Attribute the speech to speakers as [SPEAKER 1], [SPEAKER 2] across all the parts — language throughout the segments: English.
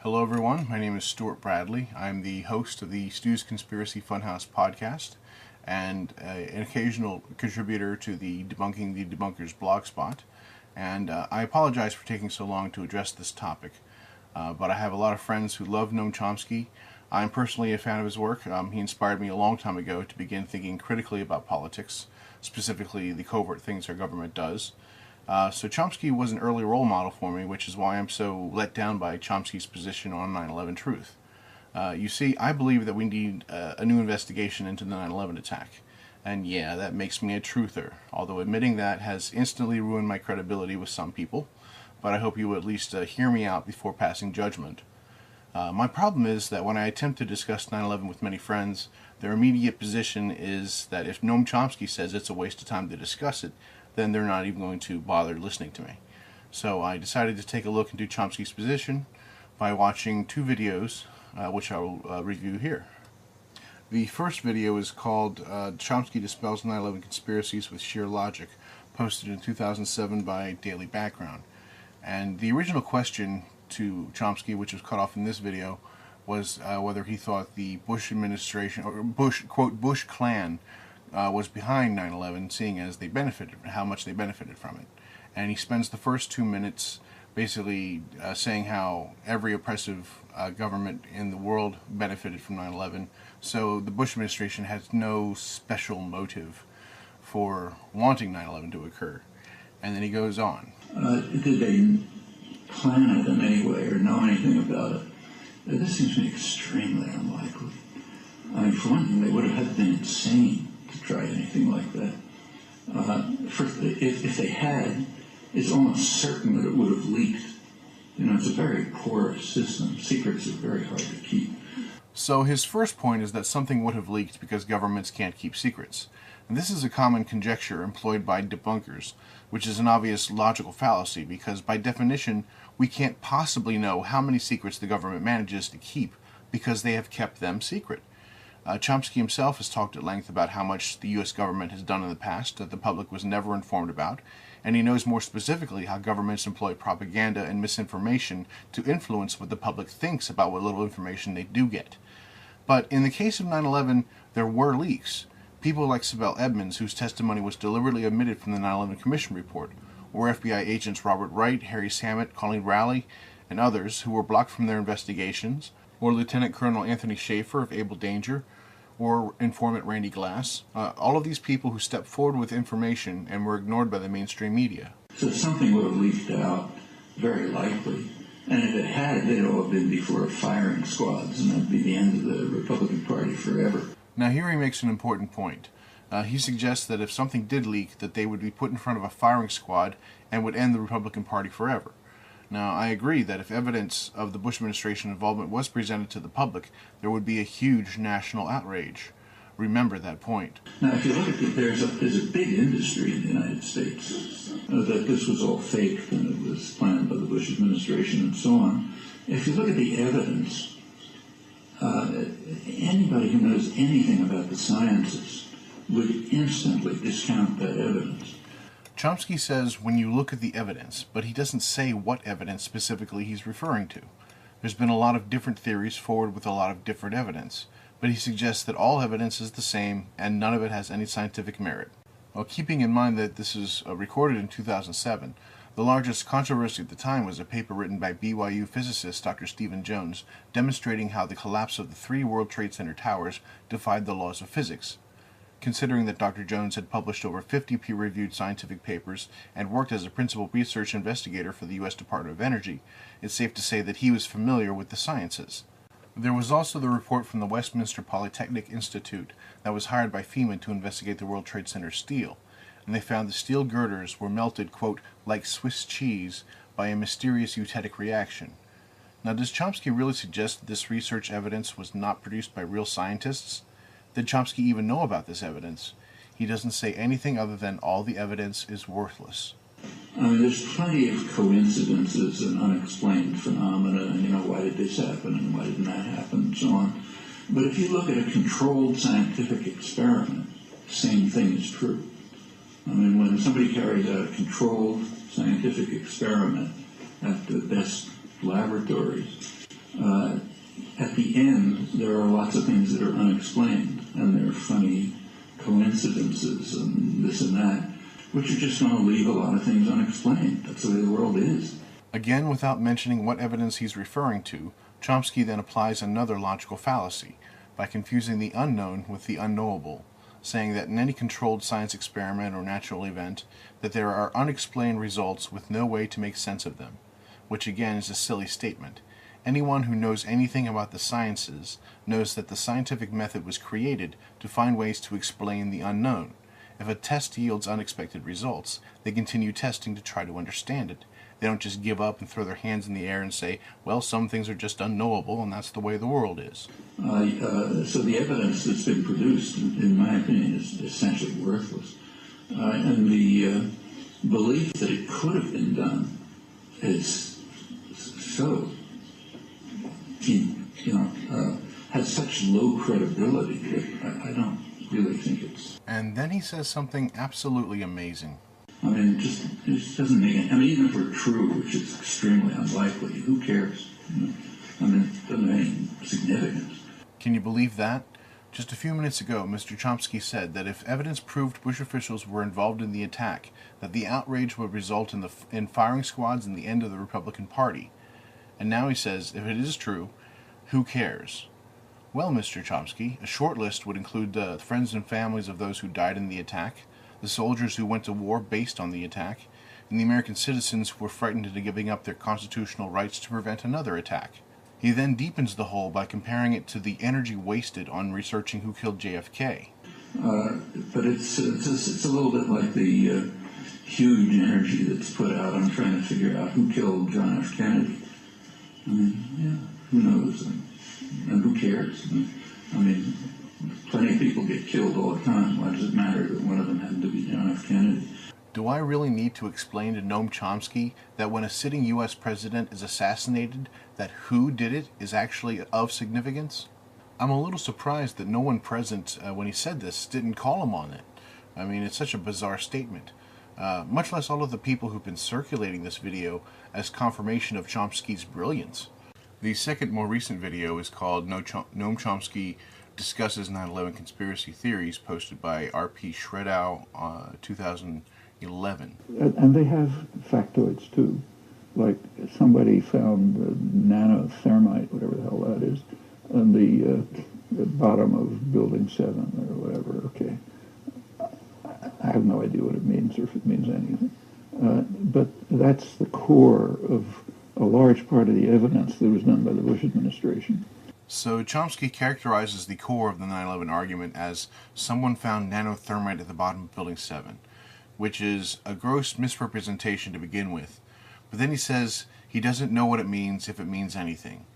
[SPEAKER 1] Hello everyone, my name is Stuart Bradley. I'm the host of the Stu's Conspiracy Funhouse podcast and an occasional contributor to the Debunking the Debunkers blogspot. And I apologize for taking so long to address this topic, but I have a lot of friends who love Noam Chomsky. I'm personally a fan of his work. He inspired me a long time ago to begin thinking critically about politics, specifically the covert things our government does. So Chomsky was an early role model for me, which is why I'm so let down by Chomsky's position on 9/11 truth. You see, I believe that we need a new investigation into the 9/11 attack. And yeah, that makes me a truther, although admitting that has instantly ruined my credibility with some people, but I hope you will at least hear me out before passing judgment. My problem is that when I attempt to discuss 9/11 with many friends, their immediate position is that if Noam Chomsky says it's a waste of time to discuss it, then they're not even going to bother listening to me. So I decided to take a look into Chomsky's position by watching two videos, which I will review here. The first video is called Chomsky Dispels 9/11 Conspiracies with Sheer Logic, posted in 2007 by Daily Background. And the original question to Chomsky, which was cut off in this video, was whether he thought the Bush administration, or Bush, quote, Bush Klan, was behind 9/11, seeing as they benefited, how much they benefited from it. And he spends the first 2 minutes basically saying how every oppressive government in the world benefited from 9/11, so the Bush administration has no special motive for wanting 9/11 to occur. And then he goes on.
[SPEAKER 2] Did they plan it in any way or know anything about it? This seems to me extremely unlikely. I mean, for one thing, they would have been insane to try anything like that. If they had, it's almost certain that it would have leaked. You know, it's a very porous system. Secrets are very hard to keep.
[SPEAKER 1] So his first point is that something would have leaked because governments can't keep secrets. And this is a common conjecture employed by debunkers, which is an obvious logical fallacy because by definition, we can't possibly know how many secrets the government manages to keep because they have kept them secret. Chomsky himself has talked at length about how much the U.S. government has done in the past that the public was never informed about, and he knows more specifically how governments employ propaganda and misinformation to influence what the public thinks about what little information they do get. But in the case of 9/11, there were leaks. People like Sibel Edmonds, whose testimony was deliberately omitted from the 9/11 Commission report, or FBI agents Robert Wright, Harry Samet, Colleen Rowley, and others who were blocked from their investigations, or Lieutenant Colonel Anthony Schaefer of Able Danger, or informant Randy Glass, all of these people who stepped forward with information and were ignored by the mainstream media.
[SPEAKER 2] So something would have leaked out, very likely. And if it had, they'd all have been before firing squads, and that'd be the end of the Republican Party forever.
[SPEAKER 1] Now here he makes an important point. He suggests that if something did leak, that they would be put in front of a firing squad and would end the Republican Party forever. Now, I agree that if evidence of the Bush administration involvement was presented to the public, there would be a huge national outrage. Remember that point.
[SPEAKER 2] Now, if you look at it, there's a big industry in the United States that this was all faked and it was planned by the Bush administration and so on. If you look at the evidence, anybody who knows anything about the sciences would instantly discount that evidence.
[SPEAKER 1] Chomsky says when you look at the evidence, but he doesn't say what evidence specifically he's referring to. There's been a lot of different theories forward with a lot of different evidence, but he suggests that all evidence is the same and none of it has any scientific merit. Well, keeping in mind that this is recorded in 2007, the largest controversy at the time was a paper written by BYU physicist Dr. Stephen Jones demonstrating how the collapse of the 3 World Trade Center towers defied the laws of physics. Considering that Dr. Jones had published over 50 peer-reviewed scientific papers and worked as a principal research investigator for the U.S. Department of Energy, it's safe to say that he was familiar with the sciences. There was also the report from the Westminster Polytechnic Institute that was hired by FEMA to investigate the World Trade Center steel, and they found the steel girders were melted, quote, like Swiss cheese by a mysterious eutectic reaction. Now, does Chomsky really suggest that this research evidence was not produced by real scientists? Did Chomsky even know about this evidence? He doesn't say anything other than all the evidence is worthless.
[SPEAKER 2] I mean, there's plenty of coincidences and unexplained phenomena, and, you know, why did this happen and why didn't that happen and so on. But if you look at a controlled scientific experiment, the same thing is true. I mean, when somebody carries out a controlled scientific experiment at the best laboratories, At the end, there are lots of things that are unexplained, and there are funny coincidences and this and that, which are just going to leave a lot of things unexplained. That's the way the world is.
[SPEAKER 1] Again, without mentioning what evidence he's referring to, Chomsky then applies another logical fallacy by confusing the unknown with the unknowable, saying that in any controlled science experiment or natural event, that there are unexplained results with no way to make sense of them, which again is a silly statement. Anyone who knows anything about the sciences knows that the scientific method was created to find ways to explain the unknown. If a test yields unexpected results, they continue testing to try to understand it. They don't just give up and throw their hands in the air and say, well, some things are just unknowable and that's the way the world is.
[SPEAKER 2] So the evidence that's been produced, in my opinion, is essentially worthless. And the belief that it could have been done is so, has such low credibility that I don't really think it's...
[SPEAKER 1] And then he says something absolutely amazing.
[SPEAKER 2] I mean, it just doesn't make it... I mean, even if we're true, which is extremely unlikely, who cares? I mean, it doesn't have any significance.
[SPEAKER 1] Can you believe that? Just a few minutes ago, Mr. Chomsky said that if evidence proved Bush officials were involved in the attack, that the outrage would result in firing squads and the end of the Republican Party. And now he says, if it is true, who cares? Well, Mr. Chomsky, a short list would include the friends and families of those who died in the attack, the soldiers who went to war based on the attack, and the American citizens who were frightened into giving up their constitutional rights to prevent another attack. He then deepens the whole by comparing it to the energy wasted on researching who killed JFK.
[SPEAKER 2] But it's a little bit like the huge energy that's put out on trying to figure out who killed John F. Kennedy. I mean, yeah, who knows? And who cares? I mean, plenty of people get killed all the time. Why does it matter that one of them happened to be John F. Kennedy?
[SPEAKER 1] Do I really need to explain to Noam Chomsky that when a sitting U.S. president is assassinated, that who did it is actually of significance? I'm a little surprised that no one present when he said this didn't call him on it. I mean, it's such a bizarre statement. Much less all of the people who've been circulating this video as confirmation of Chomsky's brilliance. The second, more recent video is called Noam Chomsky Discusses 9/11 Conspiracy Theories, posted by R.P. Shredow, 2011.
[SPEAKER 3] And they have factoids, too. Like, somebody found nanothermite, whatever the hell that is, on the bottom of Building 7 or whatever, okay. I have no idea what it means or if it means anything. But that's the core of a large part of the evidence that was done by the Bush administration.
[SPEAKER 1] So Chomsky characterizes the core of the 9/11 argument as someone found nanothermite at the bottom of Building 7, which is a gross misrepresentation to begin with. But then he says he doesn't know what it means if it means anything,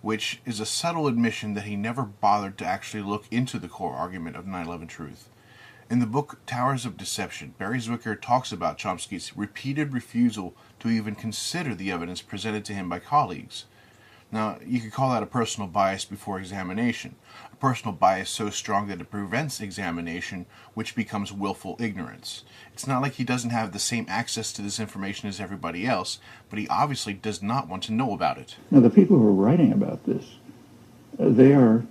[SPEAKER 1] which is a subtle admission that he never bothered to actually look into the core argument of 9/11 truth. In the book Towers of Deception, Barry Zwicker talks about Chomsky's repeated refusal to even consider the evidence presented to him by colleagues. Now, you could call that a personal bias before examination, a personal bias so strong that it prevents examination, which becomes willful ignorance. It's not like he doesn't have the same access to this information as everybody else, but he obviously does not want to know about it.
[SPEAKER 3] Now, the people who are writing about this, they are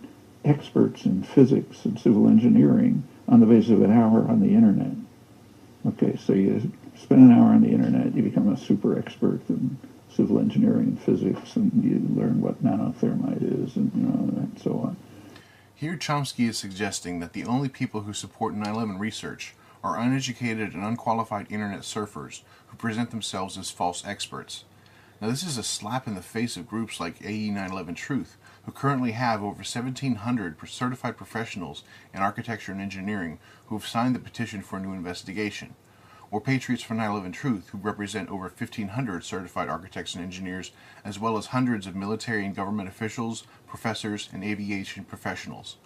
[SPEAKER 3] experts in physics and civil engineering on the basis of an hour on the internet. Okay, so you spend an hour on the internet, you become a super expert in civil engineering and physics, and you learn what nanothermite is, and so on.
[SPEAKER 1] Here Chomsky is suggesting that the only people who support 9/11 research are uneducated and unqualified internet surfers who present themselves as false experts. Now, this is a slap in the face of groups like AE 9/11 Truth, who currently have over 1,700 certified professionals in architecture and engineering who have signed the petition for a new investigation, or Patriots for 9/11 Truth, who represent over 1,500 certified architects and engineers, as well as hundreds of military and government officials, professors, and aviation professionals.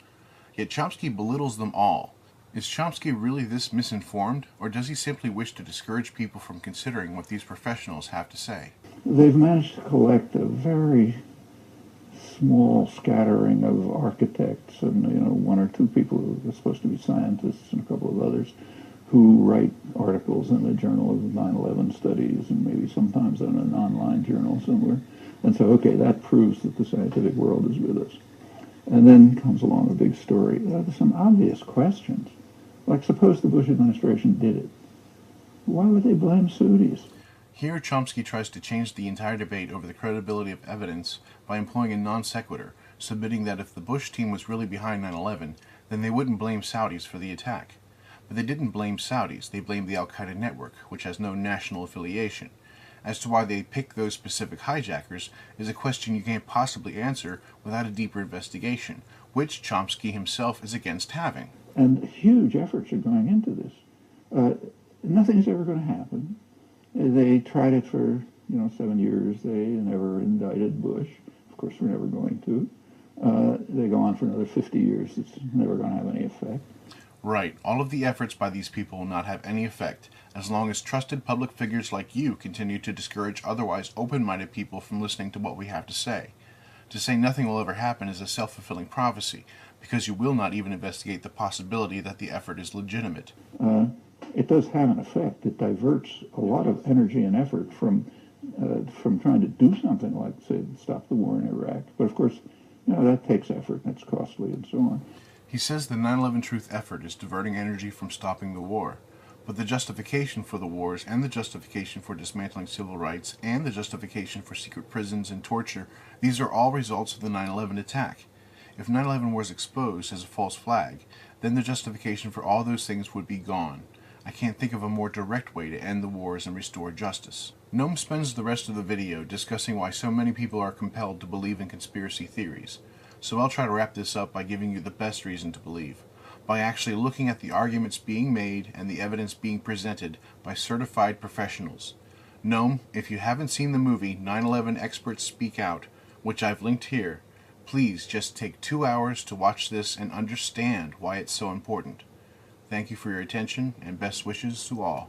[SPEAKER 1] Yet Chomsky belittles them all. Is Chomsky really this misinformed, or does he simply wish to discourage people from considering what these professionals have to say?
[SPEAKER 3] They've managed to collect a very small scattering of architects and, one or two people who are supposed to be scientists and a couple of others who write articles in the Journal of 9/11 Studies and maybe sometimes in an online journal somewhere. And so, okay, that proves that the scientific world is with us. And then comes along a big story. There's some obvious questions. Like, suppose the Bush administration did it. Why would they blame Saudis?
[SPEAKER 1] Here, Chomsky tries to change the entire debate over the credibility of evidence by employing a non sequitur, submitting that if the Bush team was really behind 9/11, then they wouldn't blame Saudis for the attack. But they didn't blame Saudis, they blamed the Al-Qaeda network, which has no national affiliation. As to why they picked those specific hijackers is a question you can't possibly answer without a deeper investigation, which Chomsky himself is against having.
[SPEAKER 3] And huge efforts are going into this. Nothing's ever going to happen. They tried it for 7 years. They never indicted Bush. Of course, we're never going to. They go on for another 50 years. It's never going to have any effect.
[SPEAKER 1] Right. All of the efforts by these people will not have any effect as long as trusted public figures like you continue to discourage otherwise open-minded people from listening to what we have to say. To say nothing will ever happen is a self-fulfilling prophecy, because you will not even investigate the possibility that the effort is legitimate.
[SPEAKER 3] It does have an effect. It diverts a lot of energy and effort from trying to do something like, say, stop the war in Iraq. But of course, that takes effort and it's costly and so on.
[SPEAKER 1] He says the 9/11 truth effort is diverting energy from stopping the war. But the justification for the wars and the justification for dismantling civil rights and the justification for secret prisons and torture, these are all results of the 9/11 attack. If 9/11 was exposed as a false flag, then the justification for all those things would be gone. I can't think of a more direct way to end the wars and restore justice. Noam spends the rest of the video discussing why so many people are compelled to believe in conspiracy theories. So I'll try to wrap this up by giving you the best reason to believe, by actually looking at the arguments being made and the evidence being presented by certified professionals. Noam, if you haven't seen the movie 9/11 Experts Speak Out, which I've linked here, please just take 2 hours to watch this and understand why it's so important. Thank you for your attention, and best wishes to all.